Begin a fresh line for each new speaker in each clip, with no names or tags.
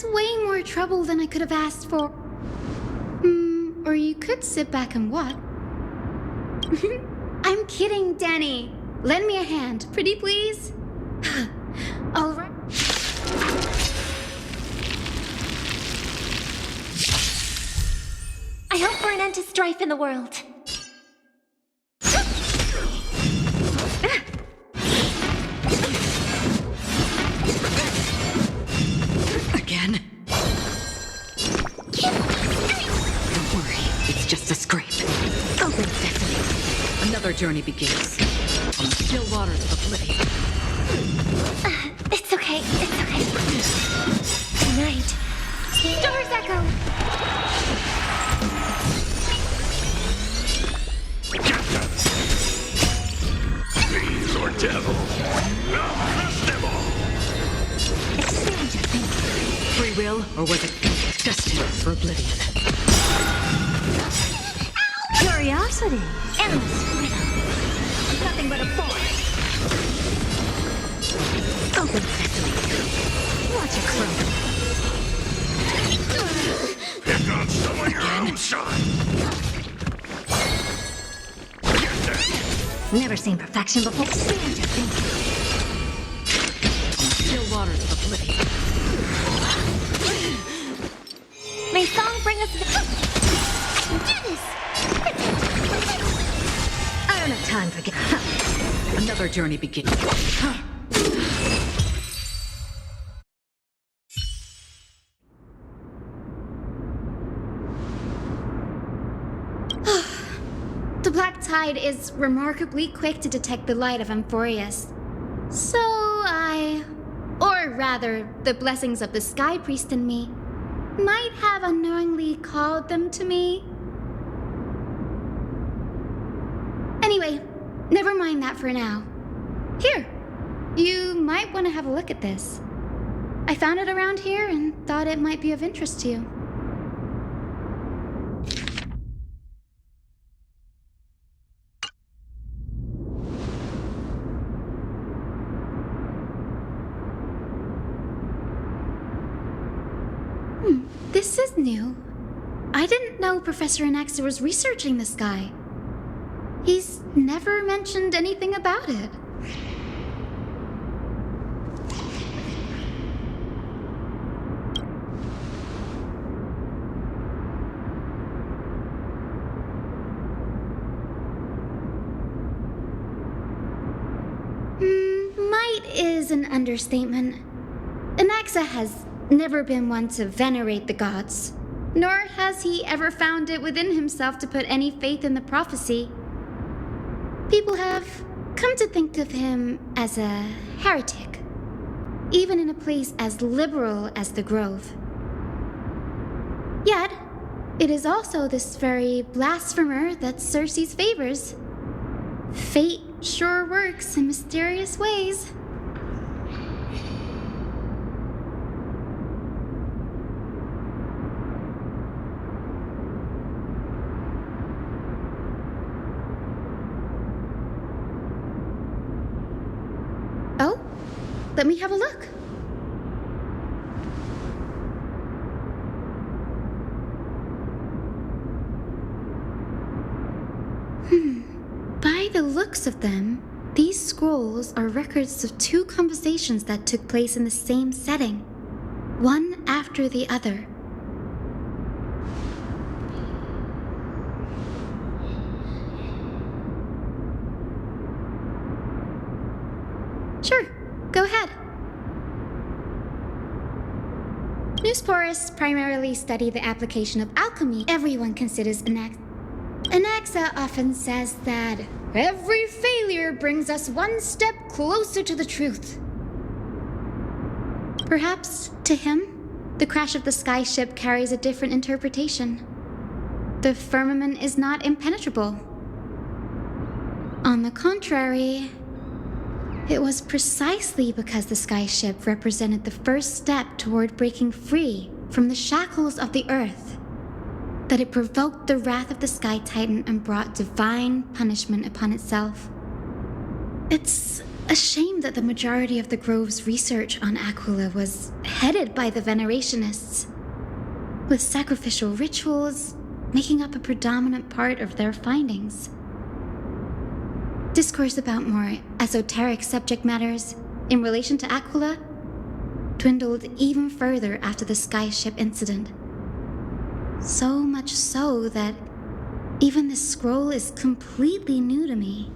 That's way more trouble than I could have asked for. Or you could sit back and watch. I'm kidding, Danny. Lend me a hand, pretty please? All right.
I hope for an end to strife in the world.
Again? Don't worry, it's just a scrape. Open sesame. Another journey begins. On the still waters of oblivion.
It's okay, it's okay. Tonight, stars echo.
Fiends or devils, I'll crush them all!
Expand your thinking.
Free will, or was it destined for oblivion?
Curiosity. Endless freedom. Nothing but a force. Open sesame. Watch it grow.
Pick on some of your own, son!
Never seen perfection before. Expand your thinking.
On the still waters of oblivion.
May song bring us the... I can do this! I don't have time for
Another journey begins.
The Black Tide is remarkably quick to detect the light of Amphorius. So or rather, the blessings of the Sky Priest in me, might have unknowingly called them to me. Anyway, never mind that for now. Here, you might want to have a look at this. I found it around here and thought it might be of interest to you. This is new. I didn't know Professor Anaxa was researching the sky. He's never mentioned anything about it. Might is an understatement. Anaxa has never been one to venerate the gods, nor has he ever found it within himself to put any faith in the prophecy. People have come to think of him as a heretic, even in a place as liberal as the Grove. Yet, it is also this very blasphemer that Circe's favors. Fate sure works in mysterious ways. Oh, let me have a look. By the looks of them, these scrolls are records of two conversations that took place in the same setting, one after the other. Sure, go ahead. Newsporists primarily study the application of alchemy. Everyone considers Anaxa often says that every failure brings us one step closer to the truth. Perhaps, to him, the crash of the sky ship carries a different interpretation. The firmament is not impenetrable. On the contrary, it was precisely because the sky ship represented the first step toward breaking free from the shackles of the earth that it provoked the wrath of the Sky Titan and brought divine punishment upon itself. It's A shame that the majority of the Grove's research on Aquila was headed by the Venerationists, with sacrificial rituals making up a predominant part of their findings. Discourse about more esoteric subject matters in relation to Aquila dwindled even further after the skyship incident. So much so that even this scroll is completely new to me.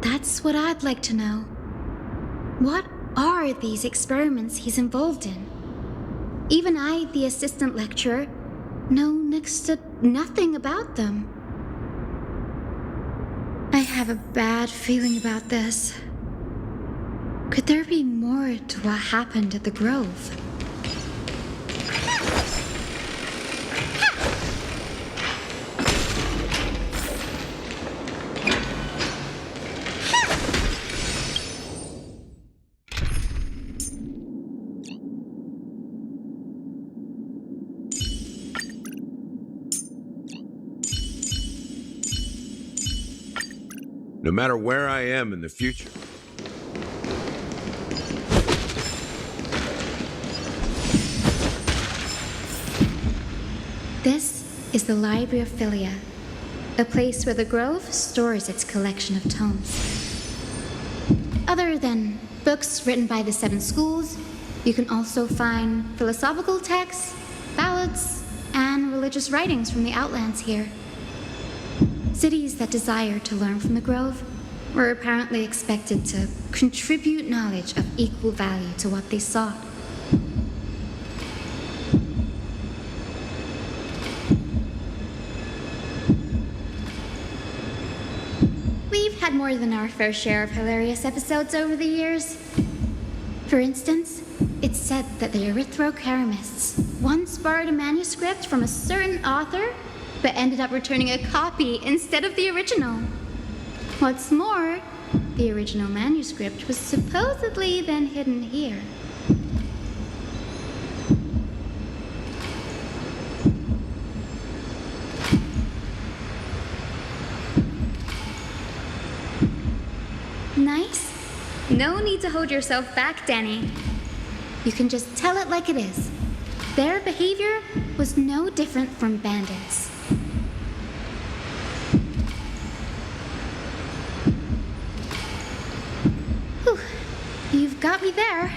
That's what I'd like to know. What are these experiments he's involved in? Even I, the assistant lecturer, know next to nothing about them. I have a bad feeling about this. Could there be more to what happened at the Grove?
No matter where I am in the future,
This is the Library of Philia, a place where the Grove stores its collection of tomes. Other than books written by the 7 schools, you can also find philosophical texts, ballads, and religious writings from the Outlands here. Cities that desire to learn from the Grove were apparently expected to contribute knowledge of equal value to what they sought. We've had more than our fair share of hilarious episodes over the years. For instance, it's said that the Erythrocheramists once borrowed a manuscript from a certain author but ended up returning a copy instead of the original. What's more, the original manuscript was supposedly then hidden here. Nice? No need to hold yourself back, Danny. You can just tell it like it is. Their behavior was no different from bandits. Whew, you've got me there.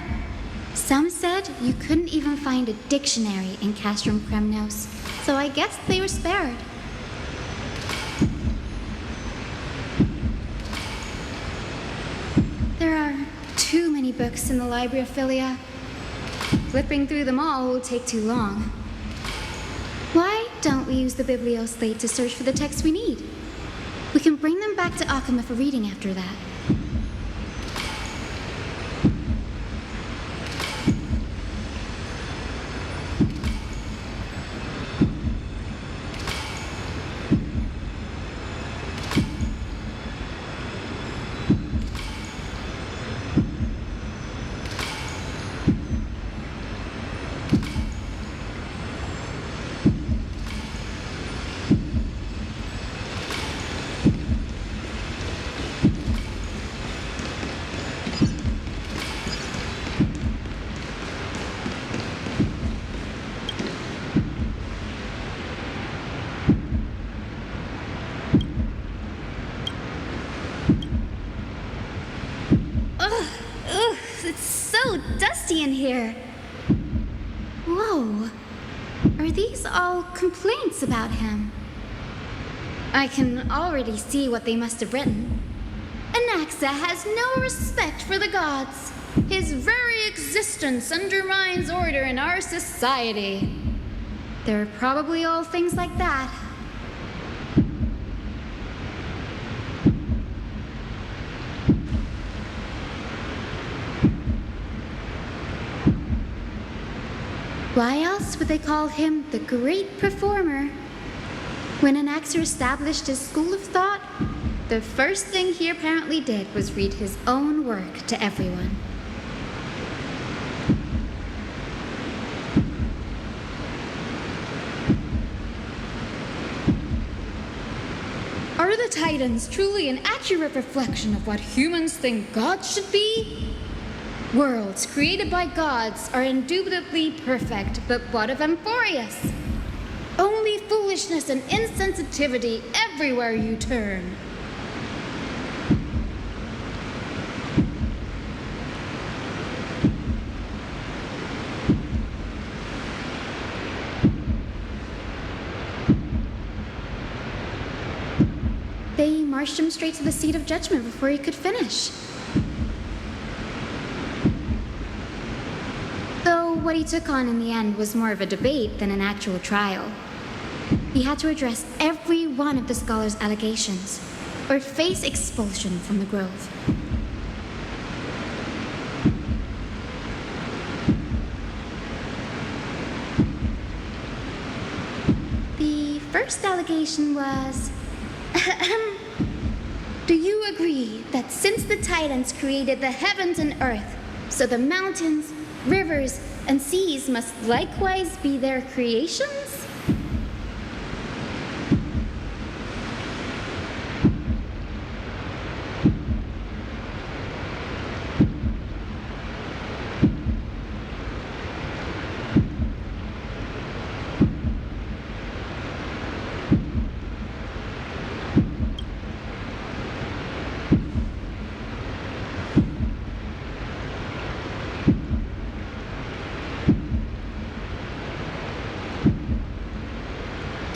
Some said you couldn't even find a dictionary in Castrum Kremnos, so I guess they were spared. There are too many books in the Library of Philia. Flipping through them all will take too long. Why don't we use the Biblioslate to search for the texts we need? We can bring them back to Akama for reading after that. It's so dusty in here. Whoa. Are these all complaints about him? I can already see what they must have written. Anaxa has no respect for the gods. His very existence undermines order in our society. They're probably all things like that. Why else would they call him the great performer? When Anaxer established his school of thought, the first thing he apparently did was read his own work to everyone. Are the Titans truly an accurate reflection of what humans think gods should be? Worlds created by gods are indubitably perfect, but what of Emphorius? Only foolishness and insensitivity everywhere you turn. They marched him straight to the seat of judgment before he could finish. Though what he took on in the end was more of a debate than an actual trial. He had to address every one of the scholar's allegations, or face expulsion from the grove. The first allegation was... Do you agree that since the Titans created the heavens and earth, so the mountains, rivers, and seas must likewise be their creations?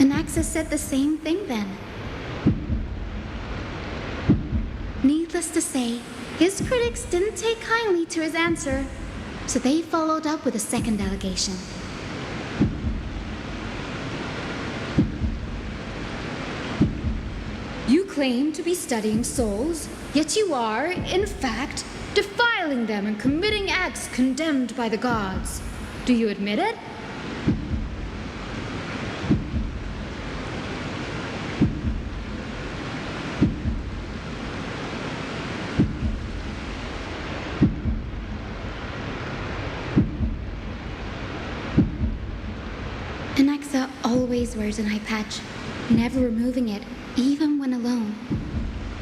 Anaxes said the same thing then. Needless to say, his critics didn't take kindly to his answer, so they followed up with a second allegation. You claim to be studying souls, yet you are, in fact, defiling them and committing acts condemned by the gods. Do you admit it? Anaxa always wears an eye patch, never removing it, even when alone.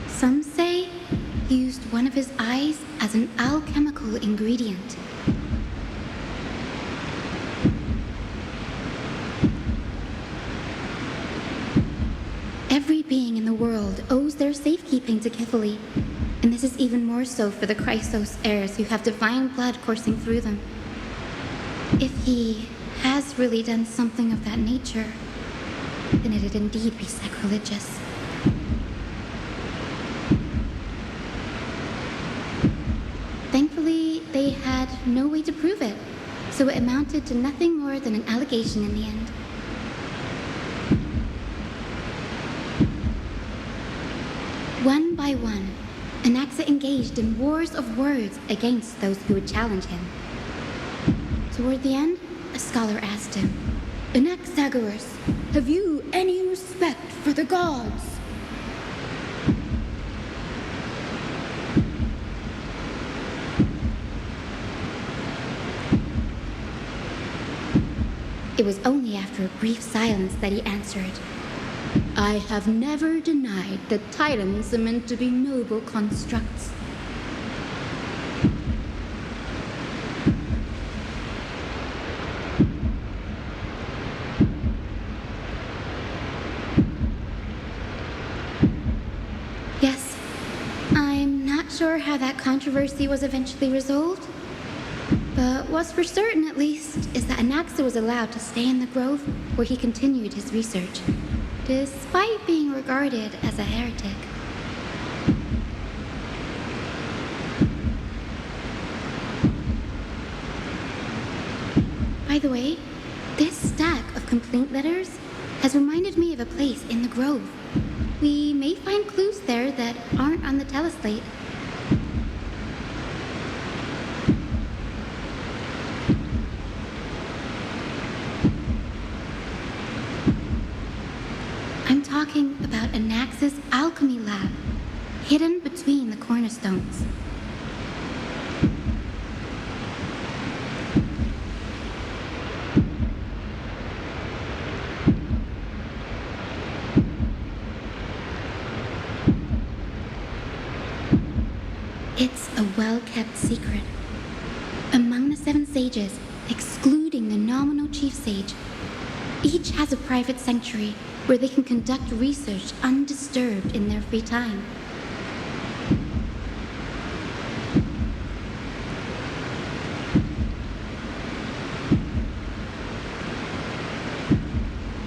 Some say he used one of his eyes as an alchemical ingredient. Every being in the world owes their safekeeping to Kithily, and this is even more so for the Chrysos heirs who have divine blood coursing through them. If he has really done something of that nature, then it'd indeed be sacrilegious. Thankfully, they had no way to prove it, so it amounted to nothing more than an allegation in the end. One by one, Anaxa engaged in wars of words against those who would challenge him. Toward the end, a scholar asked him, Anaxagoras, have you any respect for the gods? It was only after a brief silence that he answered, I have never denied that Titans are meant to be noble constructs. Yes, I'm not sure how that controversy was eventually resolved, but what's for certain, at least, is that Anaxa was allowed to stay in the grove where he continued his research, despite being regarded as a heretic. By the way, this stack of complaint letters has reminded me of a place in the grove. We may find clues there that aren't on the teleslate. I'm talking about Anax's alchemy lab, hidden between the cornerstones. It's a well-kept secret. Among the 7 sages, excluding the nominal chief sage, each has a private sanctuary where they can conduct research undisturbed in their free time.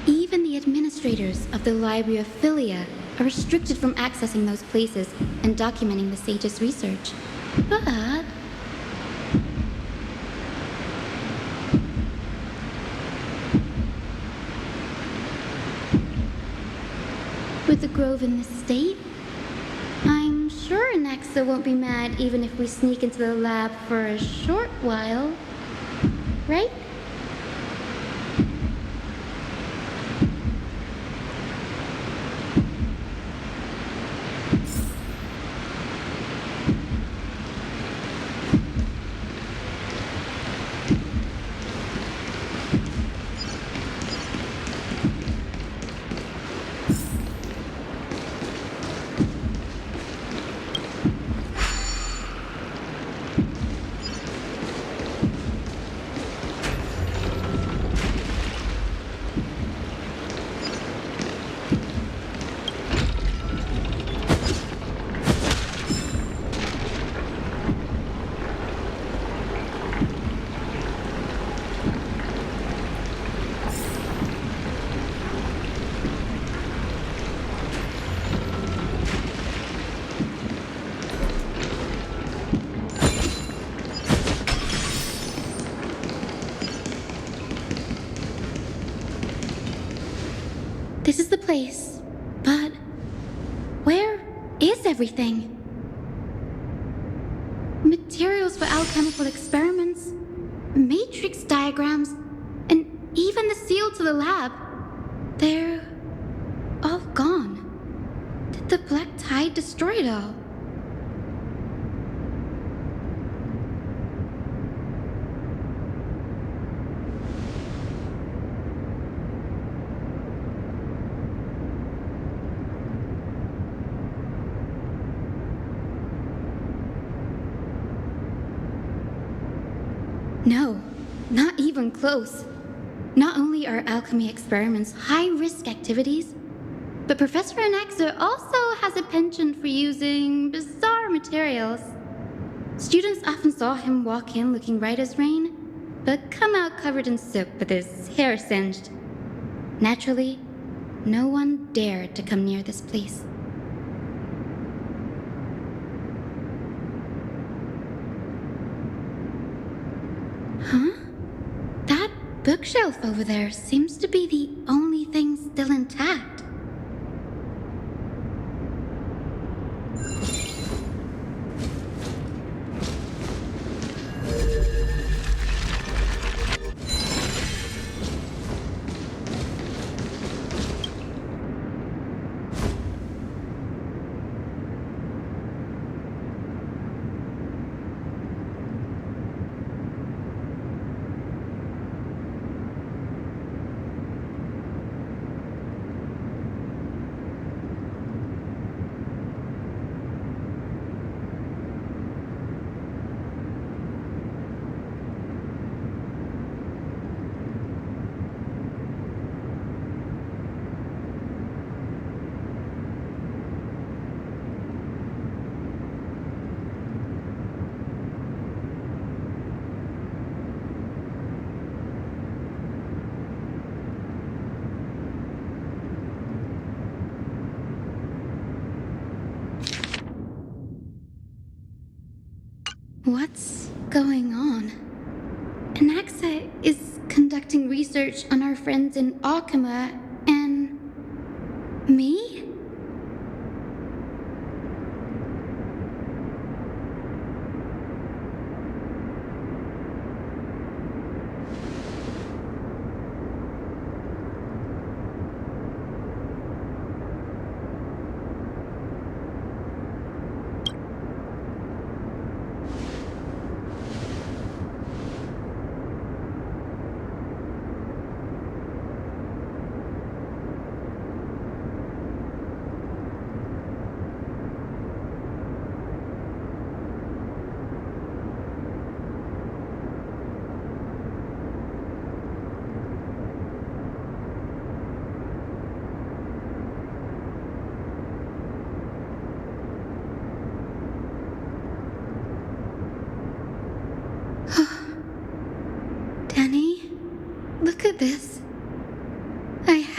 Even the administrators of the Library of Philia are restricted from accessing those places and documenting the sage's research. But with the grove in this state, I'm sure Anaxa won't be mad even if we sneak into the lab for a short while, right? This is the place, but where is everything? Materials for alchemical experiments, matrix diagrams, and even the seal to the lab. They're all gone. Did the black tide destroy it all? No, not even close. Not only are alchemy experiments high-risk activities, but Professor Anaxa also has a penchant for using bizarre materials. Students often saw him walk in looking right as rain, but come out covered in soot with his hair singed. Naturally, no one dared to come near this place. Huh? That bookshelf over there seems to be the only thing still intact. What's going on? Anaxa is conducting research on our friends in Alchema and me?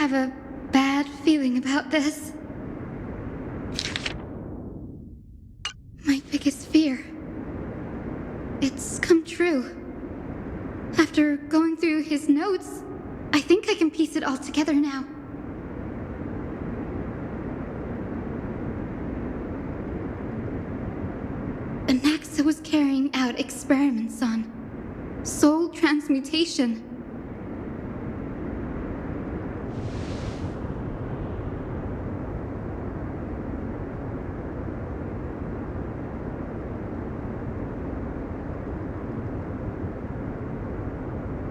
have a bad feeling about this. My biggest fear. It's come true. After going through his notes, I think I can piece it all together now. Anaxa was carrying out experiments on soul transmutation.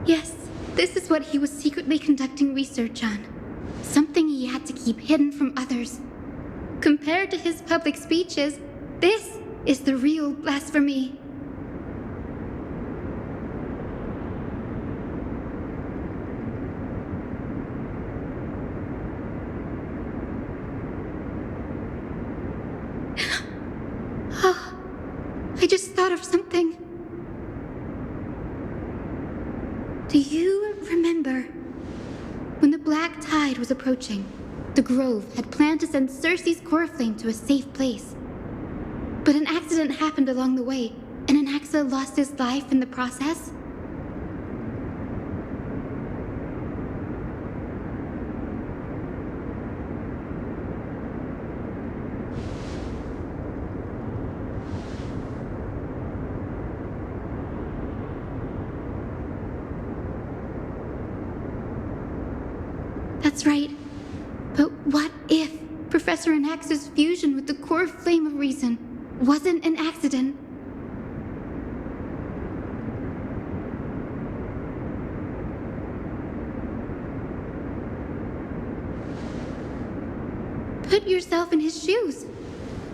Yes, this is what he was secretly conducting research on. Something he had to keep hidden from others. Compared to his public speeches, this is the real blasphemy. Oh, I just thought of something. Do you remember when the black tide was approaching? The Grove had planned to send Cersei's core flame to a safe place. But an accident happened along the way, and Anaxa lost his life in the process? That's right. But what if Professor Anaxa's fusion with the core flame of reason wasn't an accident? Put yourself in his shoes.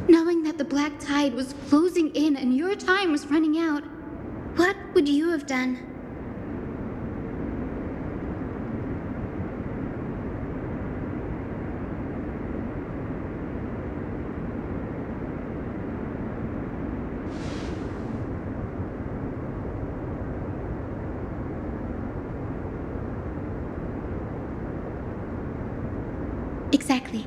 Knowing that the black tide was closing in and your time was running out, what would you have done? Exactly.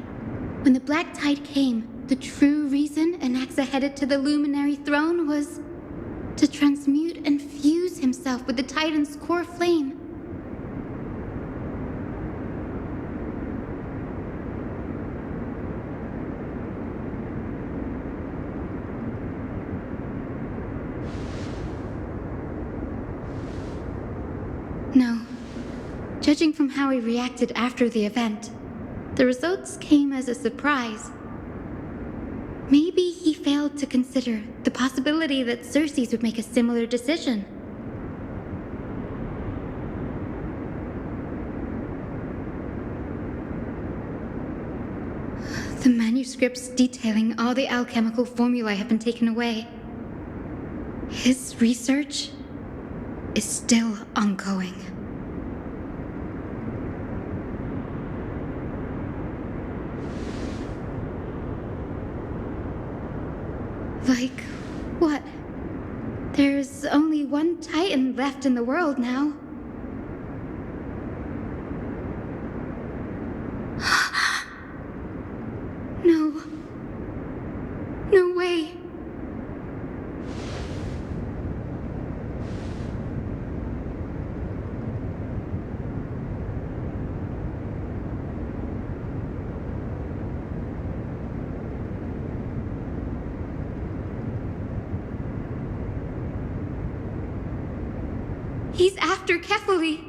When the black tide came, the true reason Anaxa headed to the Luminary Throne was to transmute and fuse himself with the Titan's core flame. No. Judging from how he reacted after the event, the results came as a surprise. Maybe he failed to consider the possibility that Cersei's would make a similar decision. The manuscripts detailing all the alchemical formulae have been taken away. His research is still ongoing. Like, what? There's only one Titan left in the world now. No. No way. He's after Kefali.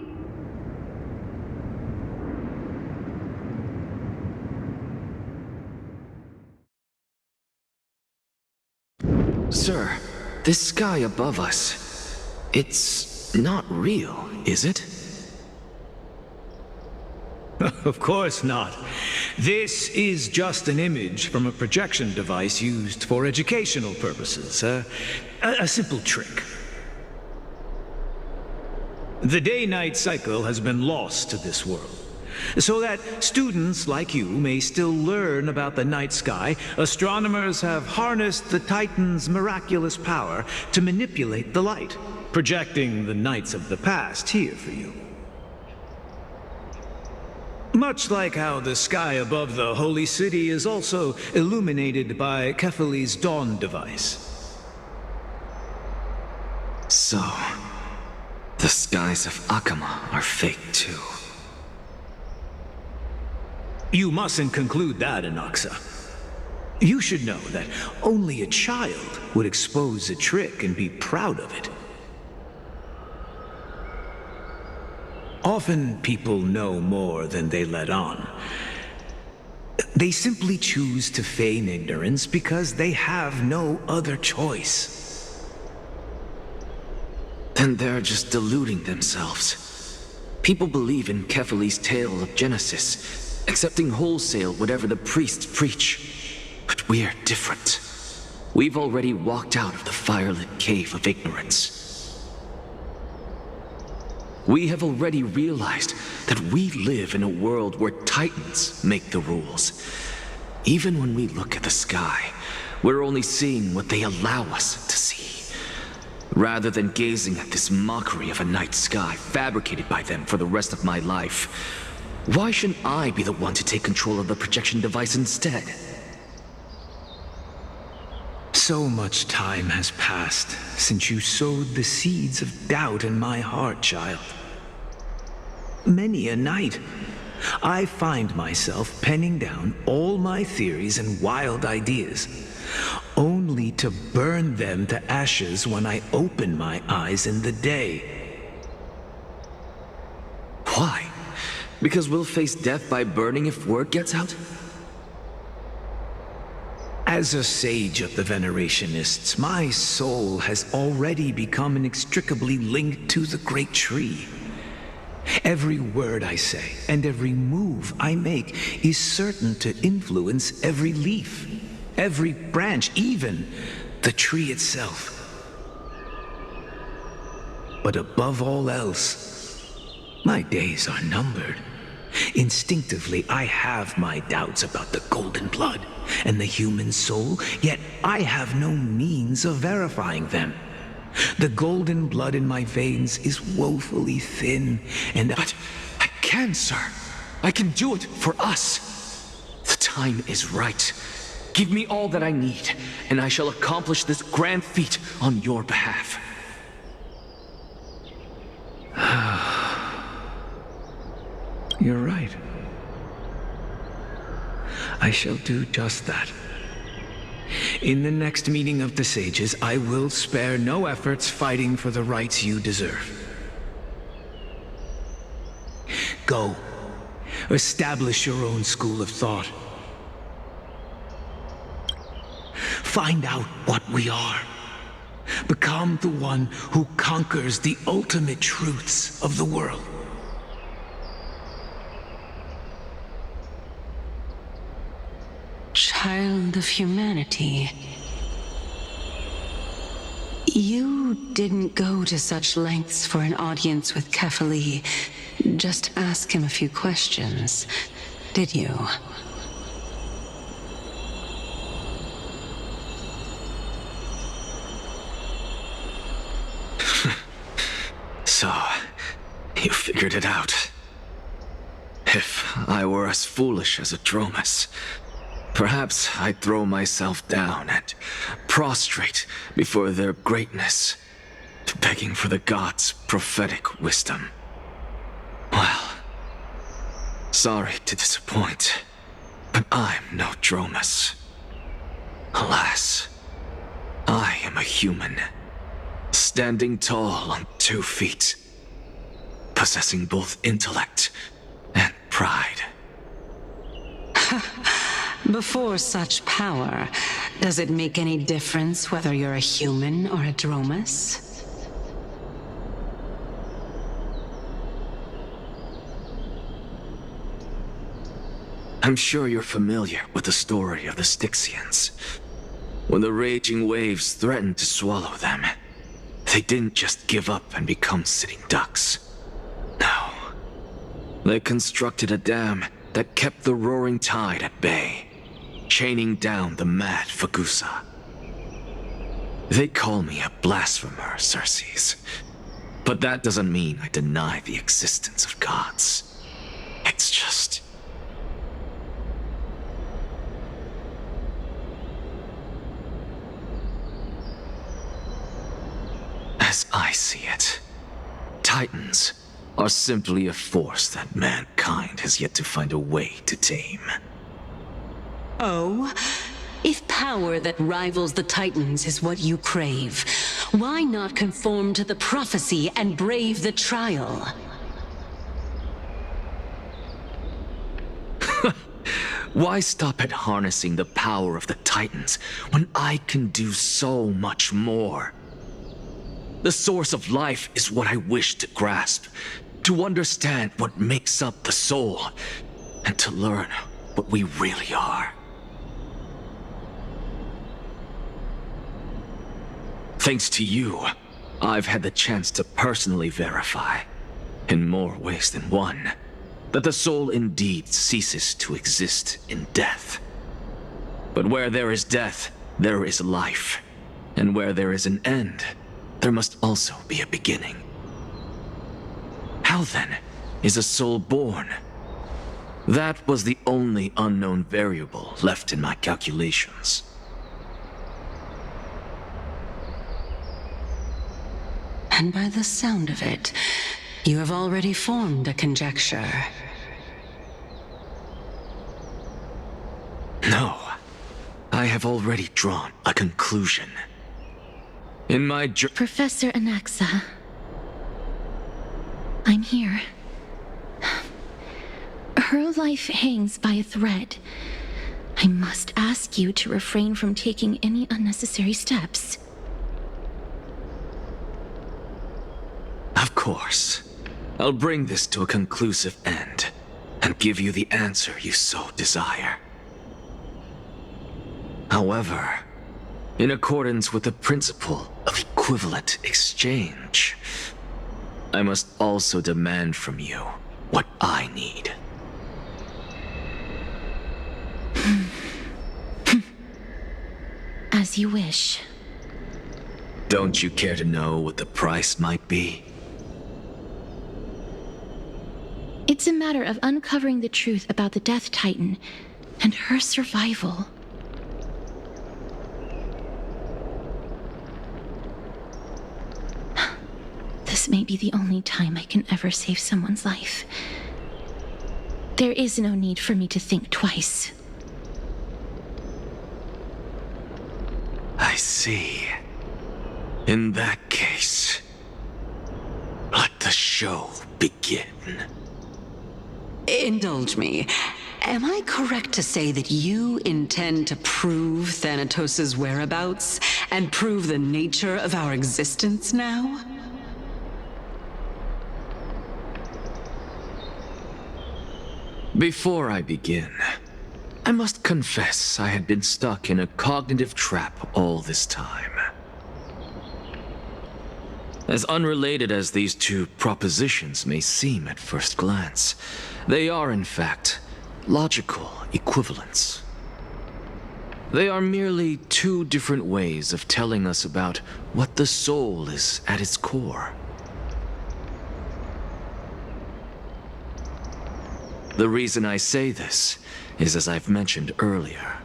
Sir, this sky above us, it's not real, is it?
Of course not. This is just an image from a projection device used for educational purposes. A simple trick. The day-night cycle has been lost to this world, so that students like you may still learn about the night sky. Astronomers have harnessed the Titan's miraculous power to manipulate the light, projecting the nights of the past here for you. Much like how the sky above the holy city is also illuminated by Kefali's dawn device.
So, the skies of Akama are fake too.
You mustn't conclude that, Anaxa. You should know that only a child would expose a trick and be proud of it. Often people know more than they let on. They simply choose to feign ignorance because they have no other choice.
Then they're just deluding themselves. People believe in Kefali's tale of Genesis, accepting wholesale whatever the priests preach. But we're different. We've already walked out of the firelit cave of ignorance. We have already realized that we live in a world where Titans make the rules. Even when we look at the sky, we're only seeing what they allow us to see. Rather than gazing at this mockery of a night sky fabricated by them for the rest of my life, why shouldn't I be the one to take control of the projection device instead?
So much time has passed since you sowed the seeds of doubt in my heart, child. Many a night, I find myself penning down all my theories and wild ideas, only to burn them to ashes when I open my eyes in the day.
Why? Because we'll face death by burning if word gets out?
As a sage of the Venerationists, my soul has already become inextricably linked to the great tree. Every word I say and every move I make is certain to influence every leaf, every branch, even the tree itself. But above all else, my days are numbered. Instinctively, I have my doubts about the golden blood and the human soul, yet I have no means of verifying them. The golden blood in my veins is woefully thin, and
But I can, sir. I can do it for us. The time is right. Give me all that I need, and I shall accomplish this grand feat on your behalf.
You're right. I shall do just that. In the next meeting of the sages, I will spare no efforts fighting for the rights you deserve. Go. Establish your own school of thought. Find out what we are. Become the one who conquers the ultimate truths of the world.
Child of humanity. You didn't go to such lengths for an audience with Kefali. Just ask him a few questions, did you?
So, you figured it out. If I were as foolish as a Dromus, perhaps I'd throw myself down and prostrate before their greatness, begging for the gods' prophetic wisdom. Well, sorry to disappoint, but I'm no Dromus. Alas, I am a human, standing tall on 2 feet, possessing both intellect and pride.
Before such power, does it make any difference whether you're a human or a Dromus?
I'm sure you're familiar with the story of the Styxians. When the raging waves threatened to swallow them, they didn't just give up and become sitting ducks. No. They constructed a dam that kept the roaring tide at bay, chaining down the mad Fagusa. They call me a blasphemer, Circes. But that doesn't mean I deny the existence of gods. It's just I see it, Titans are simply a force that mankind has yet to find a way to tame.
Oh? If power that rivals the Titans is what you crave, why not conform to the prophecy and brave the trial?
Why stop at harnessing the power of the Titans when I can do so much more? The source of life is what I wish to grasp, to understand what makes up the soul, and to learn what we really are. Thanks to you, I've had the chance to personally verify, in more ways than one, that the soul indeed ceases to exist in death. But where there is death, there is life. And where there is an end, there must also be a beginning. How then is a soul born? That was the only unknown variable left in my calculations.
And by the sound of it, you have already formed a conjecture.
No, I have already drawn a conclusion. In my
Professor Anaxa, I'm here. Her life hangs by a thread. I must ask you to refrain from taking any unnecessary steps.
Of course. I'll bring this to a conclusive end, and give you the answer you so desire. However, in accordance with the principle of equivalent exchange, I must also demand from you what I need.
As you wish.
Don't you care to know what the price might be?
It's a matter of uncovering the truth about the Death Titan and her survival. This may be the only time I can ever save someone's life. There is no need for me to think twice.
I see. In that case, let the show begin.
Indulge me. Am I correct to say that you intend to prove Thanatos' whereabouts and prove the nature of our existence now?
Before I begin, I must confess I had been stuck in a cognitive trap all this time. As unrelated as these two propositions may seem at first glance, they are in fact logical equivalents. They are merely two different ways of telling us about what the soul is at its core. The reason I say this is, as I've mentioned earlier,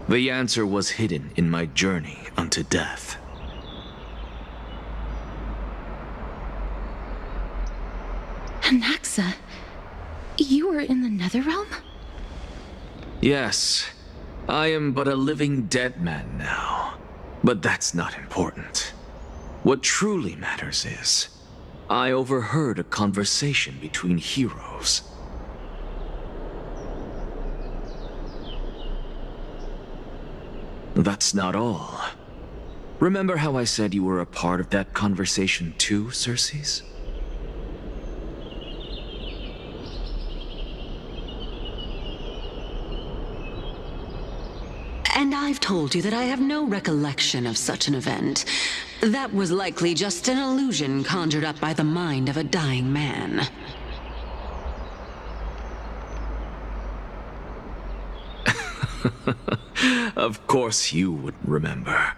the answer was hidden in my journey unto death.
Anaxa, you were in the Netherrealm?
Yes, I am but a living dead man now, but that's not important. What truly matters is, I overheard a conversation between heroes. That's not all. Remember how I said you were a part of that conversation too, Circes?
And I've told you that I have no recollection of such an event. That was likely just an illusion conjured up by the mind of a dying man.
Of course you would remember.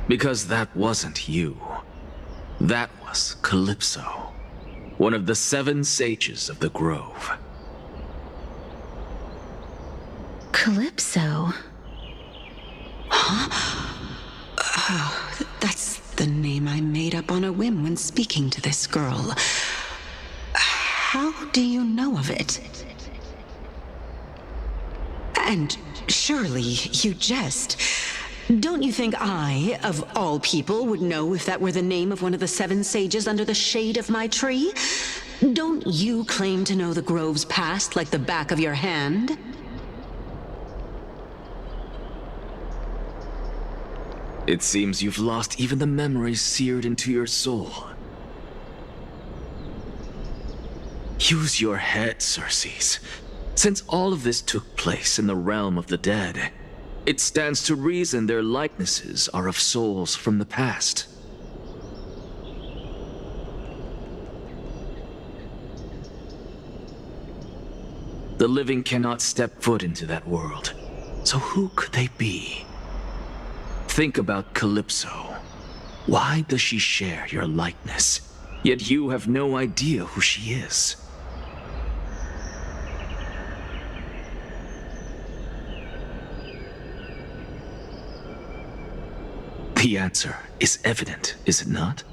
Because that wasn't you. That was Calypso, one of the 7 sages of the Grove.
Calypso?
Oh, the name I made up on a whim when speaking to this girl. How do you know of it? And surely you jest. Don't you think I, of all people, would know if that were the name of one of the 7 sages under the shade of my tree? Don't you claim to know the grove's past like the back of your hand?
It seems you've lost even the memories seared into your soul. Use your head, Circes. Since all of this took place in the realm of the dead, it stands to reason their likenesses are of souls from the past. The living cannot step foot into that world, so who could they be? Think about Calypso. Why does she share your likeness, yet you have no idea who she is? The answer is evident, is it not?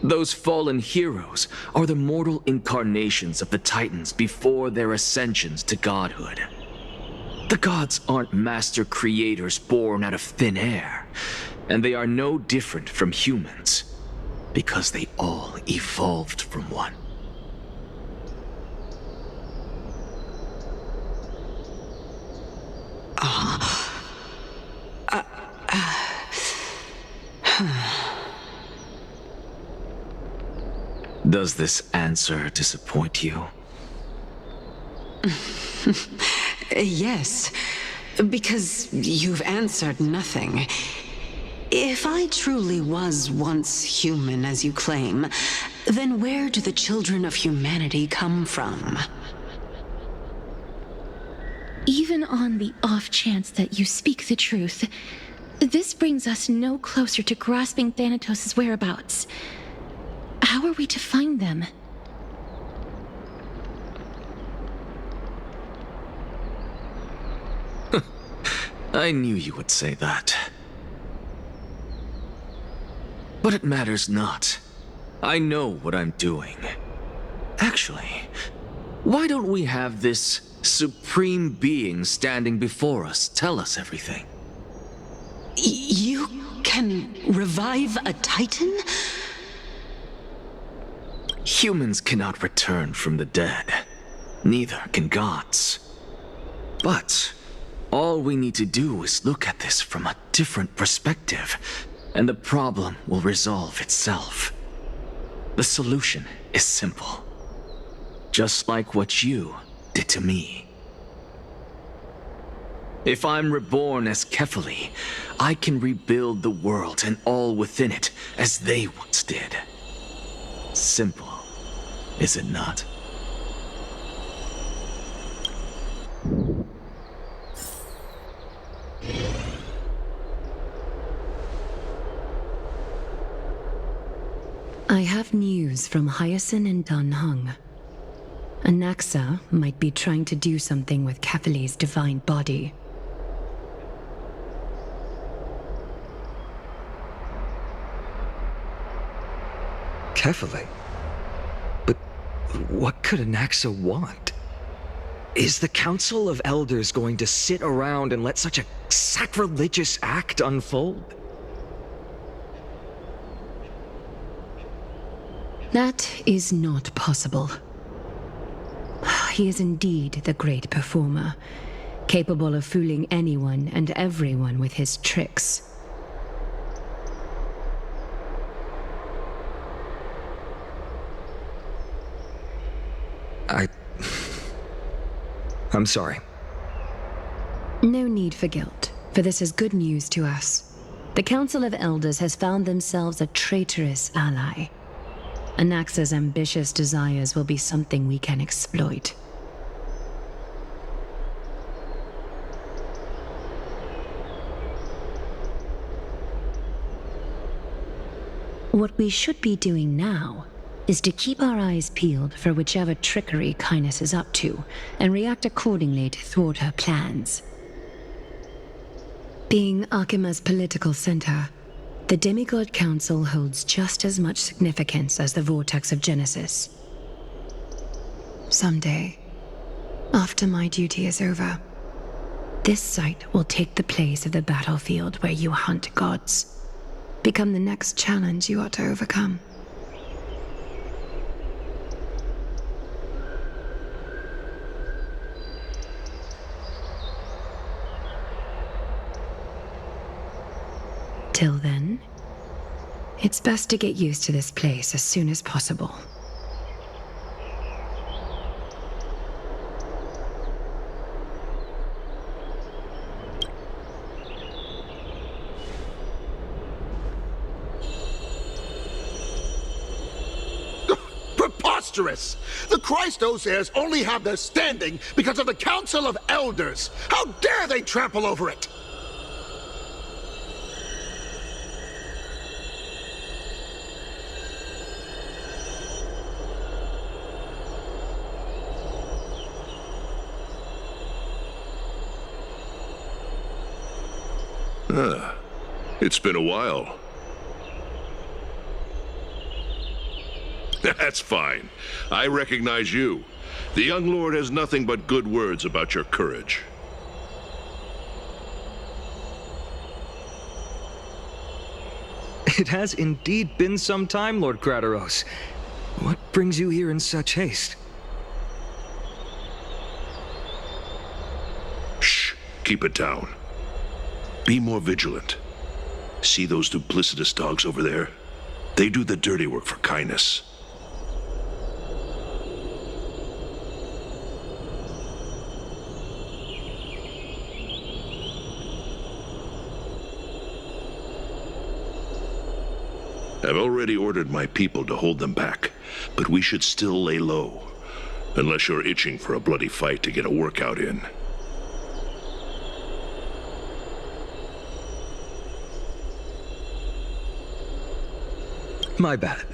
Those fallen heroes are the mortal incarnations of the Titans before their ascensions to godhood. The gods aren't master creators born out of thin air, and they are no different from humans, because they all evolved from one. Does this answer disappoint you?
Yes, because you've answered nothing. If I truly was once human, as you claim, then where do the children of humanity come from?
Even on the off chance that you speak the truth, this brings us no closer to grasping Thanatos' whereabouts. How are we to find them?
I knew you would say that. But it matters not. I know what I'm doing. Actually, why don't we have this supreme being standing before us tell us everything?
You can revive a Titan?
Humans cannot return from the dead. Neither can gods. But all we need to do is look at this from a different perspective, and the problem will resolve itself. The solution is simple. Just like what you did to me. If I'm reborn as Kefali, I can rebuild the world and all within it as they once did. Simple, is it not?
I have news from Hyacinth and Dan Heng. Anaxa might be trying to do something with Kefali's divine body.
Kefali? But what could Anaxa want? Is the Council of Elders going to sit around and let such a sacrilegious act unfold?
That is not possible. He is indeed the great performer, capable of fooling anyone and everyone with his tricks.
I'm sorry.
No need for guilt, for this is good news to us. The Council of Elders has found themselves a traitorous ally. Anaxa's ambitious desires will be something we can exploit. What we should be doing now is to keep our eyes peeled for whichever trickery Kynus is up to, and react accordingly to thwart her plans. Being Akima's political center, the Demigod Council holds just as much significance as the Vortex of Genesis. Someday, after my duty is over, this site will take the place of the battlefield where you hunt gods, become the next challenge you are to overcome. Till then, it's best to get used to this place as soon as possible.
Preposterous! The Christos heirs only have their standing because of the Council of Elders! How dare they trample over it!
It's been a while. That's fine. I recognize you. The young lord has nothing but good words about your courage.
It has indeed been some time, Lord Crateros. What brings you here in such haste?
Shh. Keep it down. Be more vigilant. See those duplicitous dogs over there? They do the dirty work for kindness. I've already ordered my people to hold them back, but we should still lay low. Unless you're itching for a bloody fight to get a workout in.
My bad.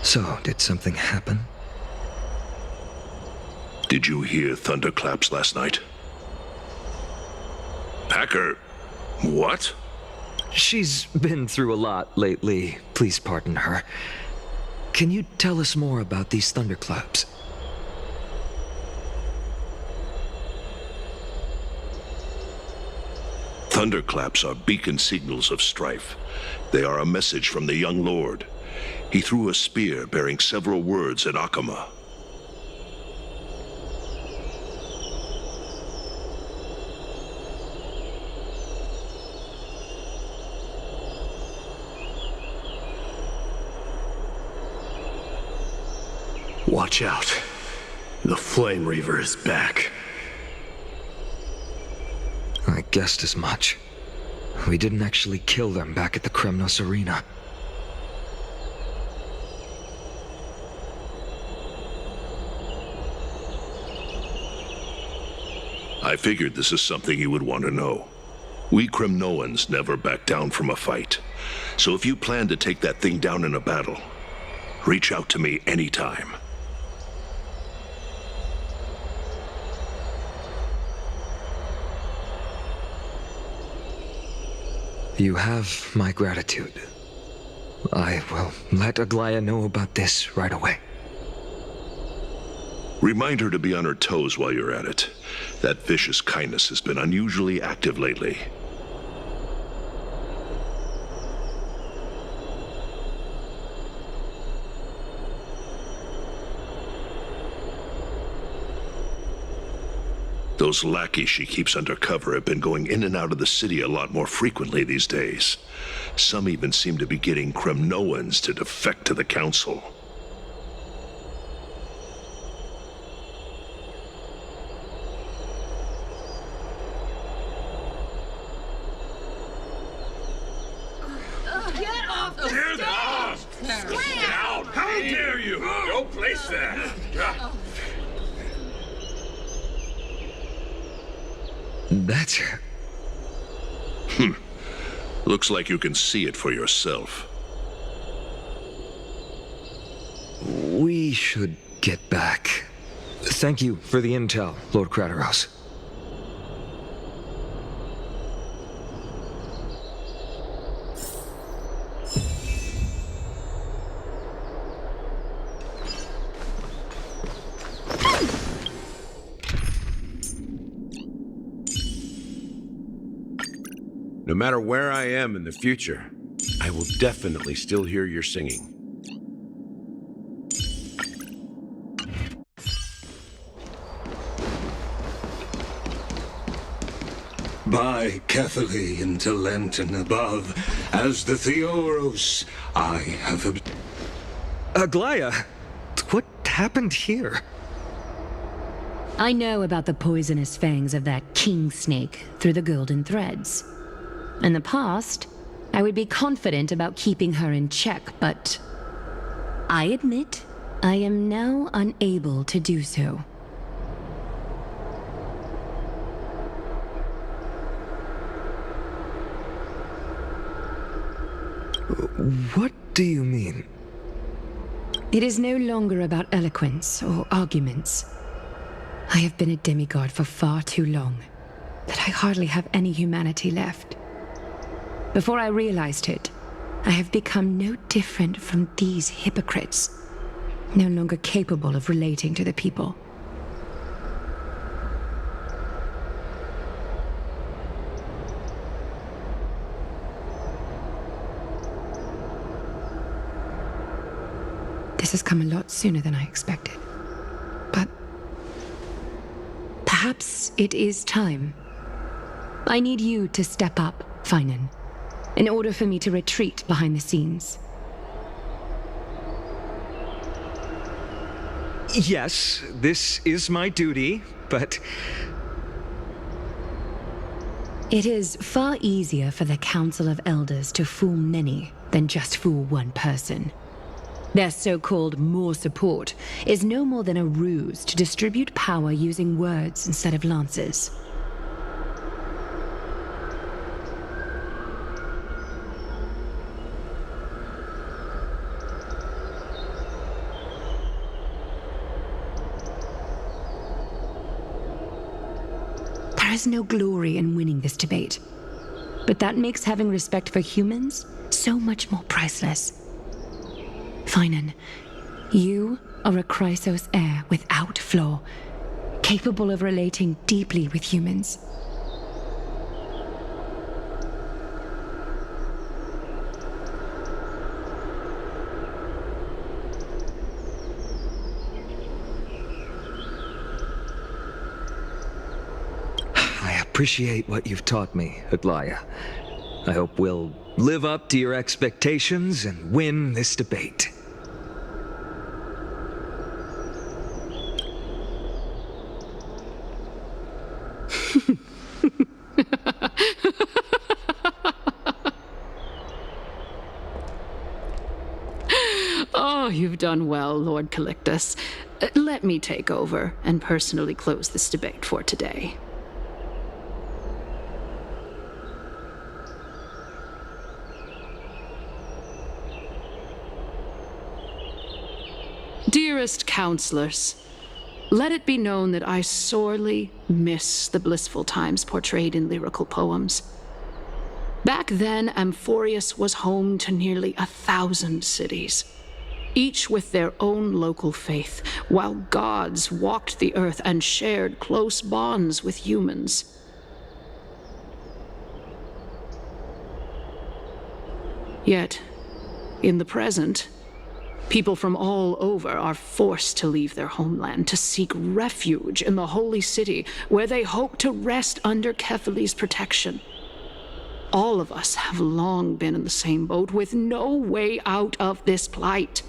So, did something happen?
Did you hear thunderclaps last night? Packer, what?
She's been through a lot lately. Please pardon her. Can you tell us more about these thunderclaps?
Thunderclaps are beacon signals of strife. They are a message from the young lord. He threw a spear bearing several words at Akama.
Watch out. The Flame Reaver is back.
I guessed as much. We didn't actually kill them back at the Kremnos Arena.
I figured this is something you would want to know. We Kremnoans never back down from a fight. So if you plan to take that thing down in a battle, reach out to me anytime.
You have my gratitude. I will let Aglaya know about this right away.
Remind her to be on her toes while you're at it. That vicious kindness has been unusually active lately. Those lackeys she keeps under cover have been going in and out of the city a lot more frequently these days. Some even seem to be getting Kremnoans to defect to the Council. Get off the down! How dare you! Don't place that!
That's her.
Looks like you can see it for yourself.
We should get back. Thank you for the intel, Lord Crateros.
No matter where I am in the future, I will definitely still hear your singing.
By Catholic into Lenten above, as the Theoros, I have...
Aglaya, what happened here?
I know about the poisonous fangs of that king snake through the golden threads. In the past, I would be confident about keeping her in check, but I admit I am now unable to do so.
What do you mean?
It is no longer about eloquence or arguments. I have been a demigod for far too long that I hardly have any humanity left. Before I realized it, I have become no different from these hypocrites, no longer capable of relating to the people. This has come a lot sooner than I expected. But perhaps it is time. I need you to step up, Finan, in order for me to retreat behind the scenes.
Yes, this is my duty, but...
It is far easier for the Council of Elders to fool many than just fool one person. Their so-called more support is no more than a ruse to distribute power using words instead of lances. There is no glory in winning this debate, but that makes having respect for humans so much more priceless. Finan, you are a Chrysos heir without flaw, capable of relating deeply with humans.
I appreciate what you've taught me, Aglaya. I hope we'll live up to your expectations and win this debate.
Oh, you've done well, Lord Calictus. Let me take over and personally close this debate for today. Dearest counselors, let it be known that I sorely miss the blissful times portrayed in lyrical poems. Back then, Amphorius was home to nearly 1,000 cities, each with their own local faith, while gods walked the earth and shared close bonds with humans. Yet, in the present, people from all over are forced to leave their homeland to seek refuge in the holy city, where they hope to rest under Kephalli's protection. All of us have long been in the same boat, with no way out of this plight.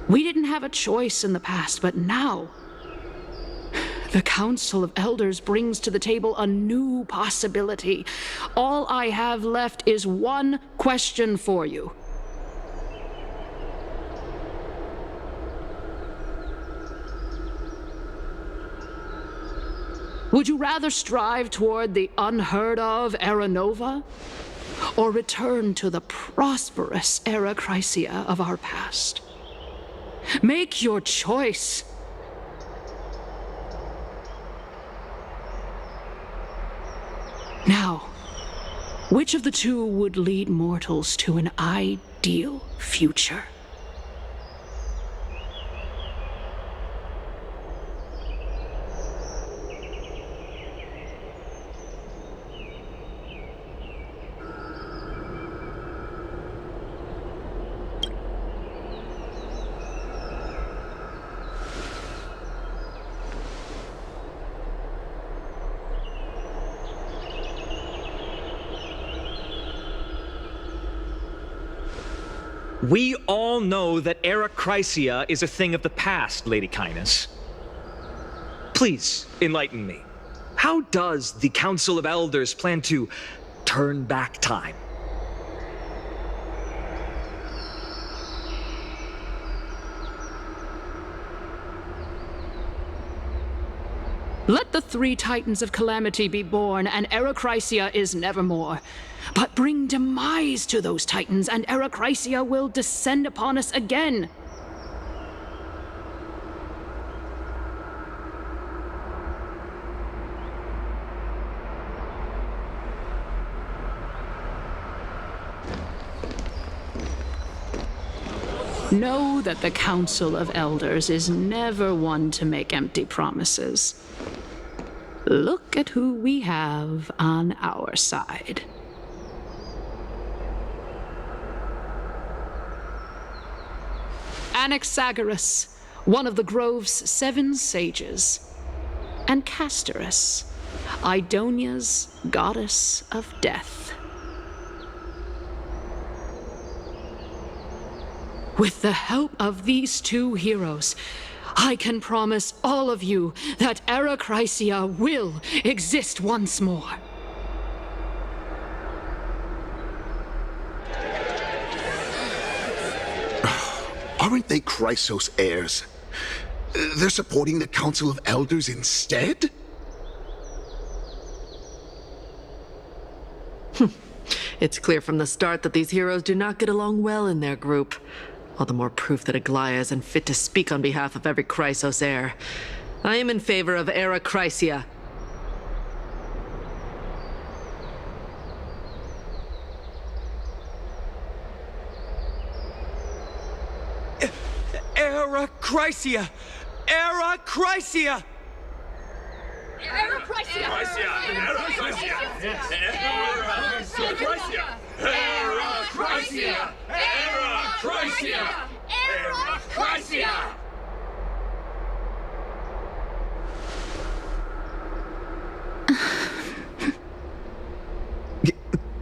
We didn't have a choice in the past, but now, the Council of Elders brings to the table a new possibility. All I have left is one question for you. Would you rather strive toward the unheard of Era Nova, or return to the prosperous Era Chrysia of our past? Make your choice. Now, Which of the two would lead mortals to an ideal future?
We all know that Arachrysia is a thing of the past, Lady Kindness. Please, enlighten me. How does the Council of Elders plan to turn back time?
Let the three titans of calamity be born, and Arachrysia is nevermore. But bring demise to those titans, and Arachrysia will descend upon us again. Know that the Council of Elders is never one to make empty promises. Look at who we have on our side. Anaxagoras, one of the Grove's 7 sages, and Castorus, Idonia's goddess of death. With the help of these two heroes, I can promise all of you that Arachrysia will exist once more.
Aren't they Chrysos heirs? They're supporting the Council of Elders instead?
It's clear from the start that these heroes do not get along well in their group. All the more proof that Aglaya isn't fit to speak on behalf of every Chrysos heir. I am in favor of Arachrysia.
Arachrysia! Arachrysia!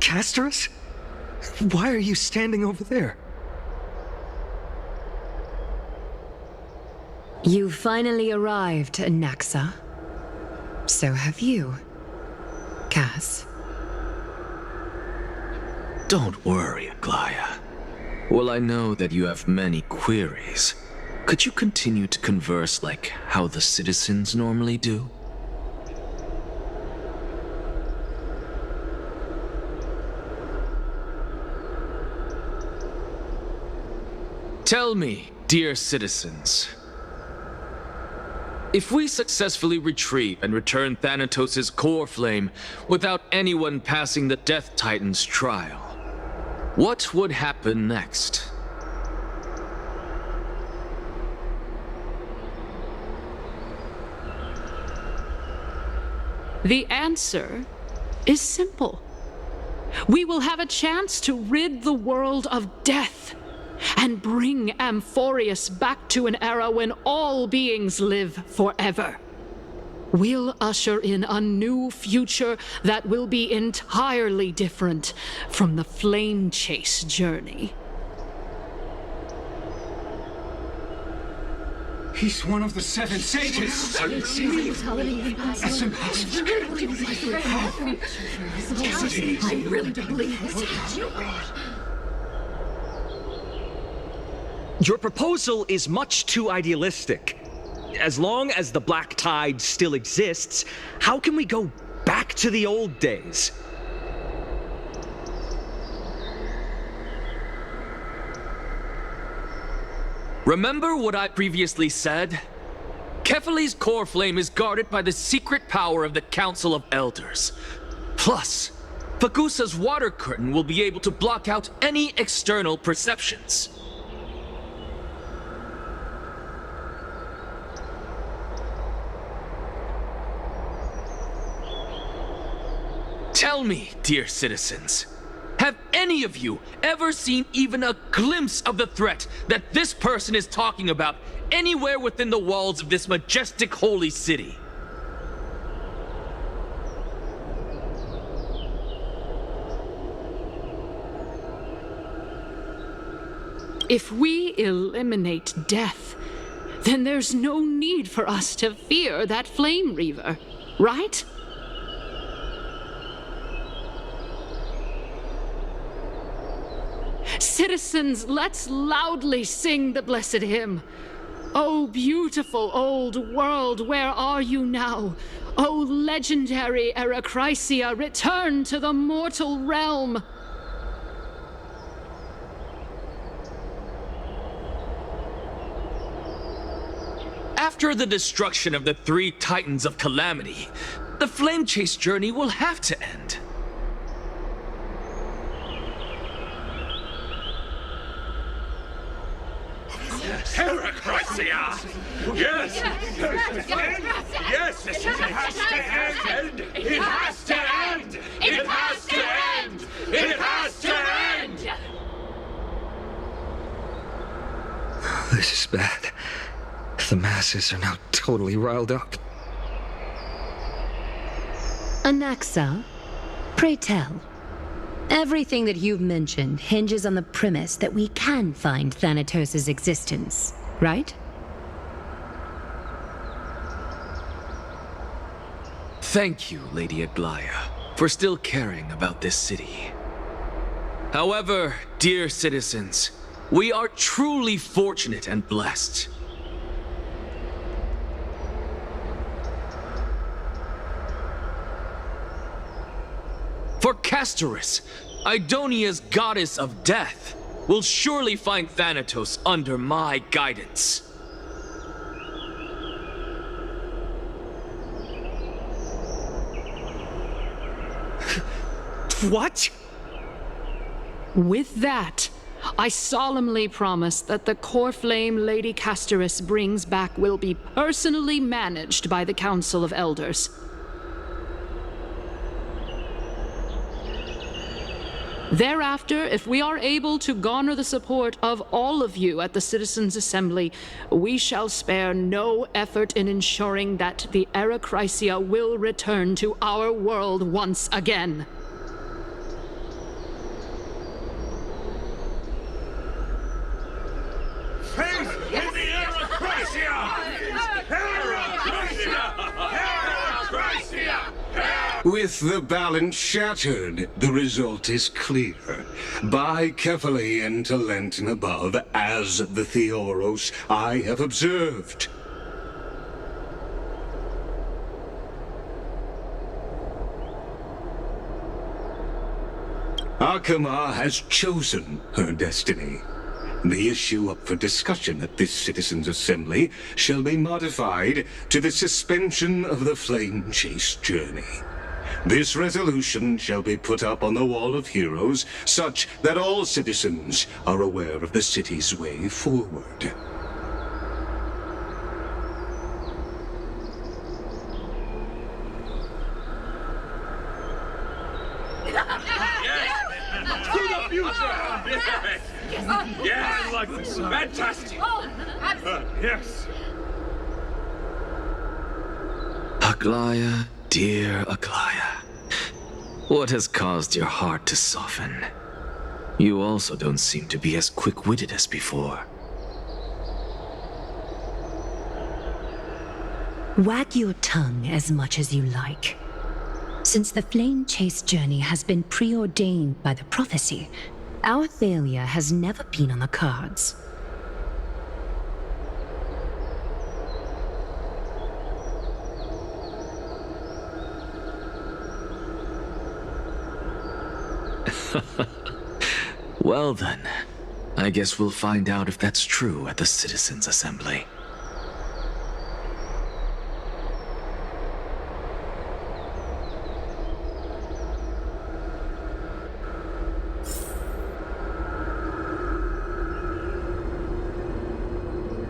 Castorus? Why are you standing over there?
You finally arrived, Naxa. So have you, Cass.
Don't worry, Aglaya. Well, I know that you have many queries. Could you continue to converse like how the citizens normally do? Tell me, dear citizens, if we successfully retrieve and return Thanatos' core flame without anyone passing the Death Titan's trial, what would happen next?
The answer is simple. We will have a chance to rid the world of death and bring Amphorius back to an era when all beings live forever. We'll usher in a new future that will be entirely different from the flame chase journey.
He's one of the 7 sages. That's impossible.
I really don't believe this.
Your proposal is much too idealistic. As long as the Black Tide still exists, how can we go back to the old days?
Remember what I previously said? Kefali's core flame is guarded by the secret power of the Council of Elders. Plus,
Bagusa's water curtain will be able to block out any external perceptions. Tell me, dear citizens, have any of you ever seen even a glimpse of the threat that this person is talking about anywhere within the walls of this majestic holy city?
If we eliminate death, then there's no need for us to fear that Flame Reaver, right? Citizens, let's loudly sing the blessed hymn. Oh, beautiful old world, where are you now? Oh, legendary Erechrysia, return to the mortal realm.
After the destruction of the 3 Titans of Calamity, the Flame Chase journey will have to end.
Erechrysia! Yes! Yes! It has to end! It has to end! It has to end! It has to end!
This is bad. The masses are now totally riled up.
Anaxa, pray tell. Everything that you've mentioned hinges on the premise that we can find Thanatos' existence, right?
Thank you, Lady Aglaya, for still caring about this city.
However, dear citizens, we are truly fortunate and blessed. For Castorus, Idonia's goddess of death, will surely find Thanatos under my guidance.
What?
With that, I solemnly promise that the core flame Lady Castorus brings back will be personally managed by the Council of Elders. Thereafter, if we are able to garner the support of all of you at the Citizens' Assembly, we shall spare no effort in ensuring that the Erechrysia will return to our world once again.
Faith in the Erechrysia! Erechrysia! Erechrysia!
With the balance shattered, the result is clear. Buy carefully into Lenten above, as the Theoros I have observed. Akama has chosen her destiny. The issue up for discussion at this Citizens' Assembly shall be modified to the suspension of the Flame Chase journey. This resolution shall be put up on the Wall of Heroes, such that all citizens are aware of the city's way forward.
To the future! Yes! Yes! I like this. Fantastic! Yes!
Aglaya, dear Aglaya, what has caused your heart to soften? You also don't seem to be as quick-witted as before.
Wag your tongue as much as you like. Since the Flame Chase journey has been preordained by the prophecy, our failure has never been on the cards.
Well then, I guess we'll find out if that's true at the Citizens' Assembly.